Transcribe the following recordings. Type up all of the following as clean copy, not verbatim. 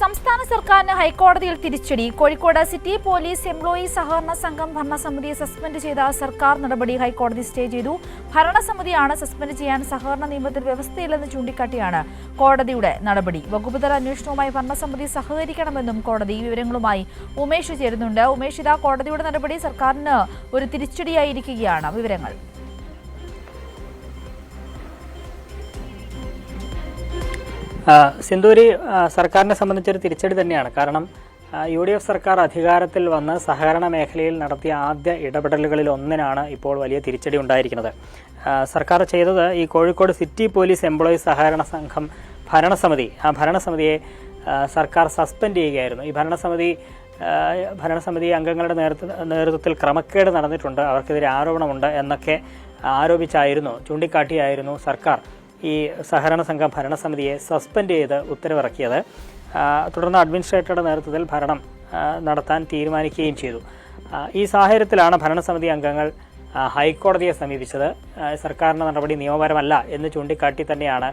സംസ്ഥാന സർക്കാരിന് ഹൈക്കോടതിയിൽ തിരിച്ചടി. കോഴിക്കോട് സിറ്റി പോലീസ് എംപ്ലോയി സഹകരണ സംഘം ഭരണസമിതിയെ സസ്പെൻഡ് ചെയ്ത സർക്കാർ നടപടി ഹൈക്കോടതി സ്റ്റേ ചെയ്തു. ഭരണസമിതിയാണ് സസ്പെൻഡ് ചെയ്യാൻ സഹകരണ നിയമത്തിൽ വ്യവസ്ഥയില്ലെന്ന് ചൂണ്ടിക്കാട്ടിയാണ് കോടതിയുടെ നടപടി. വകുപ്പുതല അന്വേഷണവുമായി ഭരണസമിതി സഹകരിക്കണമെന്നും കോടതി. വിവരങ്ങളുമായി ഉമേഷ് ചേരുന്നുണ്ട്. ഉമേഷ്, ഇതാ കോടതിയുടെ നടപടി സർക്കാരിന് ഒരു തിരിച്ചടിയായിരിക്കുകയാണ്. വിവരങ്ങൾ. സിന്ദൂരി, സർക്കാരിനെ സംബന്ധിച്ചൊരു തിരിച്ചടി തന്നെയാണ്. കാരണം UDF സർക്കാർ അധികാരത്തിൽ വന്ന് സഹകരണ മേഖലയിൽ നടത്തിയ ആദ്യ ഇടപെടലുകളിൽ ഒന്നിനാണ് ഇപ്പോൾ വലിയ തിരിച്ചടി ഉണ്ടായിരിക്കുന്നത്. സർക്കാർ ചെയ്തത് ഈ കോഴിക്കോട് സിറ്റി പോലീസ് എംപ്ലോയീസ് സഹകരണ സംഘം ഭരണസമിതി, ആ ഭരണസമിതിയെ സർക്കാർ സസ്പെൻഡ് ചെയ്യുകയായിരുന്നു. ഈ ഭരണസമിതി അംഗങ്ങളുടെ നേതൃത്വത്തിൽ ക്രമക്കേട് നടന്നിട്ടുണ്ട്, അവർക്കെതിരെ ആരോപണമുണ്ട് എന്നൊക്കെ ചൂണ്ടിക്കാട്ടിയായിരുന്നു സർക്കാർ ഈ സഹകരണ സംഘം ഭരണസമിതിയെ സസ്പെൻഡ് ചെയ്ത് ഉത്തരവിറക്കിയത്. തുടർന്ന് അഡ്മിനിസ്ട്രേറ്ററുടെ നേതൃത്വത്തിൽ ഭരണം നടത്താൻ തീരുമാനിക്കുകയും ചെയ്തു. ഈ സാഹചര്യത്തിലാണ് ഭരണസമിതി അംഗങ്ങൾ ഹൈക്കോടതിയെ സമീപിച്ചത്. സർക്കാരിൻ്റെ നടപടി നിയമപരമല്ല എന്ന് ചൂണ്ടിക്കാട്ടി തന്നെയാണ്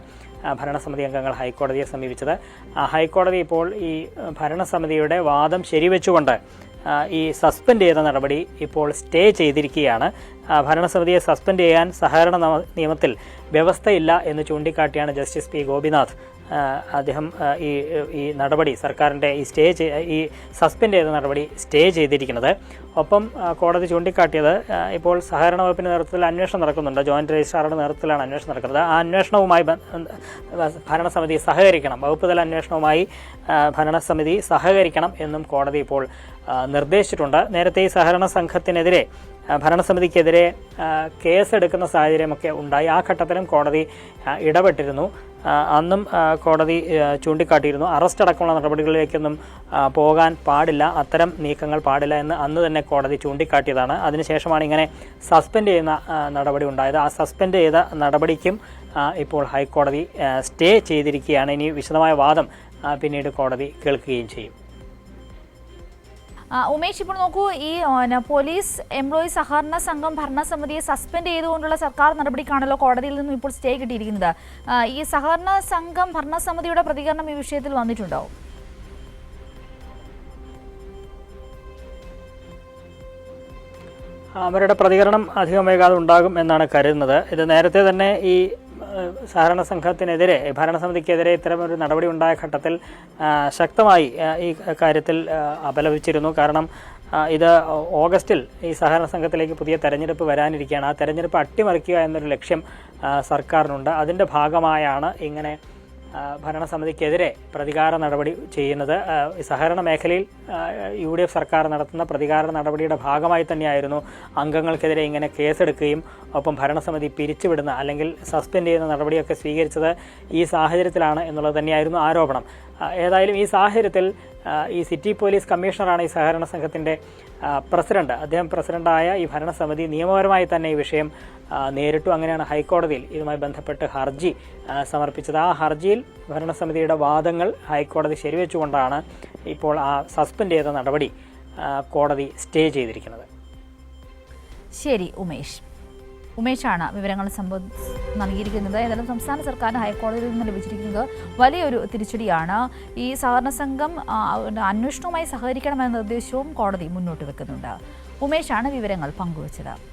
ഭരണസമിതി അംഗങ്ങൾ ഹൈക്കോടതിയെ സമീപിച്ചത്. ഹൈക്കോടതി ഇപ്പോൾ ഈ ഭരണസമിതിയുടെ വാദം ശരിവെച്ചുകൊണ്ട് ഈ സസ്പെൻഡ് ചെയ്ത നടപടി ഇപ്പോൾ സ്റ്റേ ചെയ്തിരിക്കുകയാണ്. ഭരണസമിതിയെ സസ്പെൻഡ് ചെയ്യാൻ സഹകരണ നിയമത്തിൽ വ്യവസ്ഥയില്ല എന്ന് ചൂണ്ടിക്കാട്ടിയാണ് ജസ്റ്റിസ് പി ഗോപിനാഥ് അദ്ദേഹം ഈ നടപടി സർക്കാരിൻ്റെ ഈ സസ്പെൻഡ് ചെയ്ത നടപടി സ്റ്റേ ചെയ്തിരിക്കുന്നത്. ഒപ്പം കോടതി ചൂണ്ടിക്കാട്ടിയത് ഇപ്പോൾ സഹകരണ വകുപ്പിൻ്റെ നേതൃത്വത്തിൽ അന്വേഷണം നടക്കുന്നുണ്ട്. ജോയിൻറ്റ് രജിസ്ട്രാറുടെ നേതൃത്വത്തിലാണ് അന്വേഷണം നടക്കുന്നത്. ആ അന്വേഷണവുമായി ഭരണസമിതി സഹകരിക്കണം, വകുപ്പ് തല അന്വേഷണവുമായി ഭരണസമിതി സഹകരിക്കണം എന്നും കോടതി ഇപ്പോൾ നിർദ്ദേശിച്ചിട്ടുണ്ട്. നേരത്തെ ഈ സഹകരണ സംഘത്തിനെതിരെ ഭരണസമിതിക്കെതിരെ കേസെടുക്കുന്ന സാഹചര്യമൊക്കെ ഉണ്ടായി. ആ ഘട്ടത്തിലും കോടതി ഇടപെട്ടിരുന്നു. അന്നും കോടതി ചൂണ്ടിക്കാട്ടിയിരുന്നു അറസ്റ്റ് അടക്കമുള്ള നടപടികളിലേക്കൊന്നും പോകാൻ പാടില്ല, അത്തരം നീക്കങ്ങൾ പാടില്ല എന്ന് അന്ന് തന്നെ കോടതി ചൂണ്ടിക്കാട്ടിയതാണ്. അതിനുശേഷമാണ് ഇങ്ങനെ സസ്പെൻഡ് ചെയ്യുന്ന നടപടി ഉണ്ടായത്. ആ സസ്പെൻഡ് ചെയ്ത നടപടിക്കും ഇപ്പോൾ ഹൈക്കോടതി സ്റ്റേ ചെയ്തിരിക്കുകയാണ്. ഇനി വിശദമായ വാദം പിന്നീട് കോടതി കേൾക്കുകയും ചെയ്യും. ഉമേഷ്, ഇപ്പോൾ നോക്കൂ, ഈ പോലീസ് എംപ്ലോയി സഹകരണ സംഘം ഭരണസമിതിയെ സസ്പെൻഡ് ചെയ്തുകൊണ്ടുള്ള സർക്കാർ നടപടിക്കാണല്ലോ കോടതിയിൽ നിന്നും ഇപ്പോൾ സ്റ്റേ കിട്ടിയിരിക്കുന്നത്. ഈ സഹകരണ സംഘം ഭരണസമിതിയുടെ പ്രതികരണം ഈ വിഷയത്തിൽ വന്നിട്ടുണ്ടോ? അവരുടെ പ്രതികരണം അധികം വൈകാതെ ഉണ്ടാകും എന്നാണ് കരുതുന്നത്. ഇത് നേരത്തെ തന്നെ ഈ സഹകരണ സംഘത്തിനെതിരെ, ഭരണസമിതിക്കെതിരെ ഇത്തരമൊരു നടപടി ഉണ്ടായ ഘട്ടത്തിൽ ശക്തമായി ഈ കാര്യത്തിൽ അപലപിച്ചിരുന്നു. കാരണം ഇത് ഓഗസ്റ്റിൽ ഈ സഹകരണ സംഘത്തിലേക്ക് പുതിയ തെരഞ്ഞെടുപ്പ് വരാനിരിക്കുകയാണ്. ആ തെരഞ്ഞെടുപ്പ് അട്ടിമറിക്കുക എന്നൊരു ലക്ഷ്യം സർക്കാരിനുണ്ട്. അതിൻ്റെ ഭാഗമായാണ് ഇങ്ങനെ ഭരണസമിതിക്കെതിരെ പ്രതികാര നടപടി ചെയ്യുന്നത്. സഹകരണ മേഖലയിൽ UDF സർക്കാർ നടത്തുന്ന പ്രതികാര നടപടിയുടെ ഭാഗമായി തന്നെയായിരുന്നു അംഗങ്ങൾക്കെതിരെ ഇങ്ങനെ കേസെടുക്കുകയും ഒപ്പം ഭരണസമിതി പിരിച്ചുവിടുന്ന അല്ലെങ്കിൽ സസ്പെൻഡ് ചെയ്യുന്ന നടപടിയൊക്കെ സ്വീകരിച്ചത് ഈ സാഹചര്യത്തിലാണ് എന്നുള്ളത് തന്നെയായിരുന്നു ആരോപണം. ഏതായാലും ഈ സാഹചര്യത്തിൽ ഈ സിറ്റി പോലീസ് കമ്മീഷണറാണ് ഈ സഹകരണ സംഘത്തിൻ്റെ പ്രസിഡന്റ്. അദ്ദേഹം പ്രസിഡന്റായ ഈ ഭരണസമിതി നിയമപരമായി തന്നെ ഈ വിഷയം നേരിട്ടു. അങ്ങനെയാണ് ഹൈക്കോടതിയിൽ ഇതുമായി ബന്ധപ്പെട്ട് ഹർജി സമർപ്പിച്ചത്. ആ ഹർജിയിൽ ഭരണസമിതിയുടെ വാദങ്ങൾ ഹൈക്കോടതി ശരിവെച്ചുകൊണ്ടാണ് ഇപ്പോൾ ആ സസ്പെൻഡ് ചെയ്ത നടപടി കോടതി സ്റ്റേ ചെയ്തിരിക്കുന്നത്. ശരി, ഉമേഷാണ് വിവരങ്ങൾ നൽകിയിരിക്കുന്നത്. ഏതായാലും സംസ്ഥാന സർക്കാരിന് ഹൈക്കോടതിയിൽ നിന്ന് ലഭിച്ചിരിക്കുന്നത് വലിയൊരു തിരിച്ചടിയാണ്. ഈ സഹകരണ സംഘം അന്വേഷണവുമായി സഹകരിക്കണമെന്ന നിർദ്ദേശവും കോടതി മുന്നോട്ട് വെക്കുന്നുണ്ട്. ഉമേഷാണ് വിവരങ്ങൾ പങ്കുവച്ചത്.